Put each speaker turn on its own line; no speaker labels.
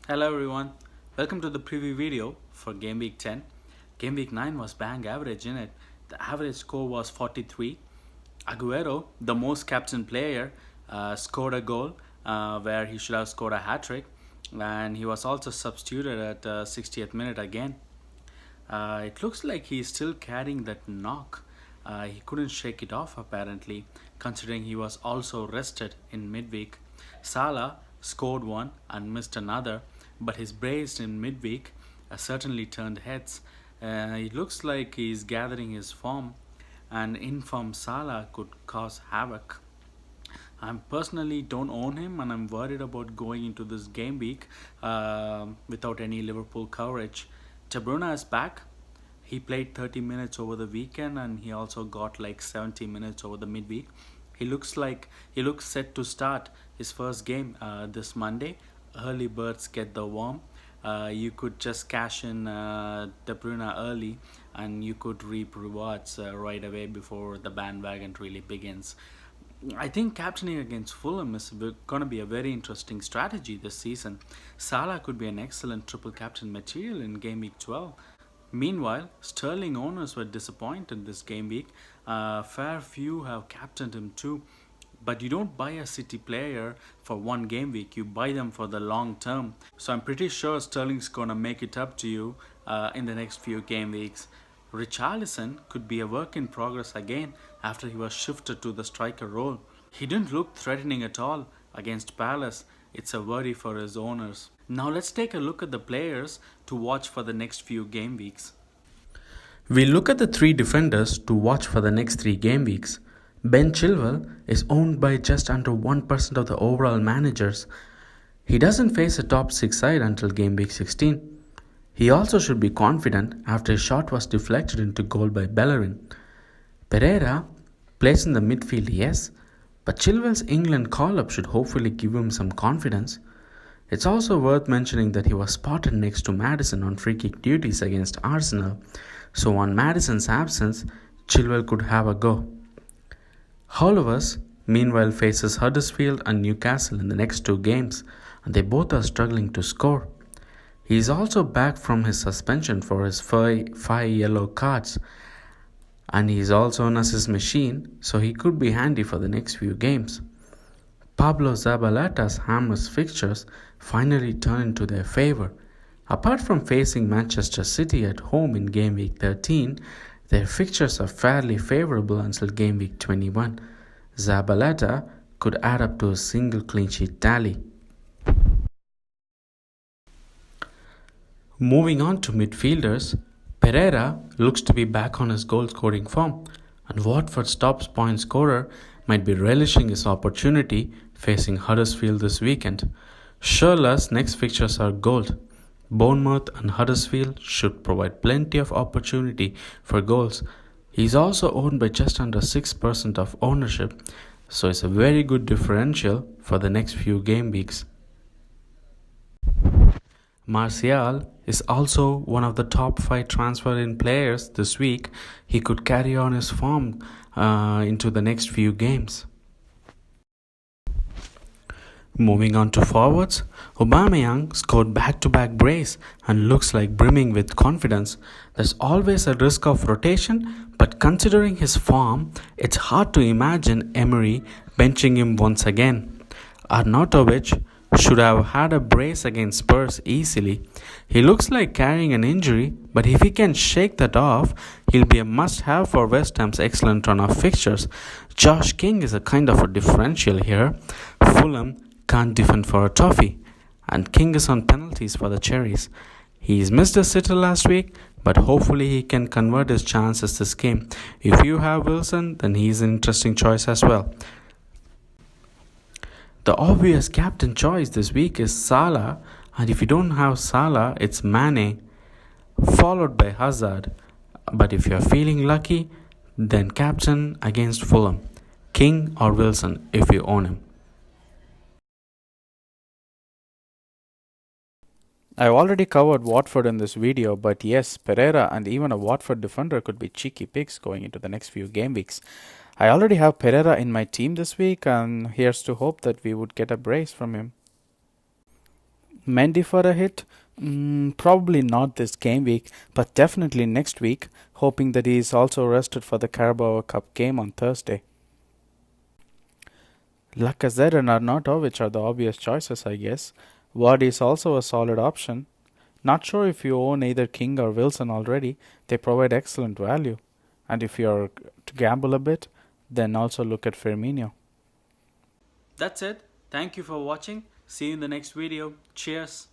Hello everyone, welcome to the preview video for Game Week 10. Game Week 9 was bang average in it. The average score was 43. Aguero, the most captain player, scored a goal where he should have scored a hat-trick, and he was also substituted at 60th minute again. It looks like he's still carrying that knock. He couldn't shake it off apparently, considering he was also rested in midweek. Salah scored one and missed another, but his brace in midweek certainly turned heads. It looks like he's gathering his form, and informed Salah could cause havoc. I personally don't own him, and I'm worried about going into this game week without any Liverpool coverage. De Bruyne is back. He played 30 minutes over the weekend, and he also got like 70 minutes over the midweek. He looks set to start his first game this Monday. Early birds get the worm. You could just cash in De Bruyne early, and you could reap rewards right away before the bandwagon really begins. I think captaining against Fulham is going to be a very interesting strategy this season. Salah could be an excellent triple captain material in game week 12. Meanwhile, Sterling owners were disappointed this game week. Fair few have captained him too. But you don't buy a City player for one game week, you buy them for the long term. So I'm pretty sure Sterling's gonna make it up to you in the next few game weeks. Richarlison could be a work in progress again after he was shifted to the striker role. He didn't look threatening at all against Palace. It's a worry for his owners. Now let's take a look at the players to watch for the next few game weeks.
We look at the three defenders to watch for the next 3 game weeks. Ben Chilwell is owned by just under 1% of the overall managers. He doesn't face a top 6 side until game week 16. He also should be confident after his shot was deflected into goal by Bellerin. Pereira plays in the midfield, yes, but Chilwell's England call-up should hopefully give him some confidence. It's also worth mentioning that he was spotted next to Maddison on free kick duties against Arsenal, so on Maddison's absence, Chilwell could have a go. Hollowers, meanwhile, faces Huddersfield and Newcastle in the next 2 games, and they both are struggling to score. He is also back from his suspension for his 5 yellow cards, and he is also an assist machine, so he could be handy for the next few games. Pablo Zabaleta's Hammers fixtures finally turn into their favour. Apart from facing Manchester City at home in game week 13, their fixtures are fairly favourable until game week 21. Zabaleta could add up to a single clean sheet tally. Moving on to midfielders, Pereira looks to be back on his goal scoring form, and Watford's top point scorer might be relishing his opportunity facing Huddersfield this weekend. Schürrle's next fixtures are gold. Bournemouth and Huddersfield should provide plenty of opportunity for goals. He is also owned by just under 6% of ownership, so it's a very good differential for the next few game weeks. Martial is also one of the top 5 transfer-in players this week. He could carry on his form into the next few games. Moving on to forwards, Aubameyang scored back-to-back brace and looks like brimming with confidence. There's always a risk of rotation, but considering his form, it's hard to imagine Emery benching him once again. Arnautovic should have had a brace against Spurs easily. He looks like carrying an injury, but if he can shake that off, he'll be a must-have for West Ham's excellent run of fixtures. Josh King is a kind of a differential here. Fulham can't defend for a toffee, and King is on penalties for the Cherries. He's missed a sitter last week, but hopefully he can convert his chances this game. If you have Wilson, then he's an interesting choice as well. The obvious captain choice this week is Salah, and if you don't have Salah, it's Mane, followed by Hazard. But if you're feeling lucky, then captain against Fulham, King or Wilson if you own him.
I've already covered Watford in this video, but yes, Pereira and even a Watford defender could be cheeky picks going into the next few game weeks. I already have Pereira in my team this week, and here's to hope that we would get a brace from him. Mendy for a hit? Probably not this game week, but definitely next week, hoping that he is also rested for the Carabao Cup game on Thursday. Lacazette and Arnautovic are the obvious choices, I guess. Ward is also a solid option. Not sure if you own either King or Wilson already, they provide excellent value. And if you're to gamble a bit, then also look at Firmino. That's it. Thank you for watching. See you in the next video. Cheers.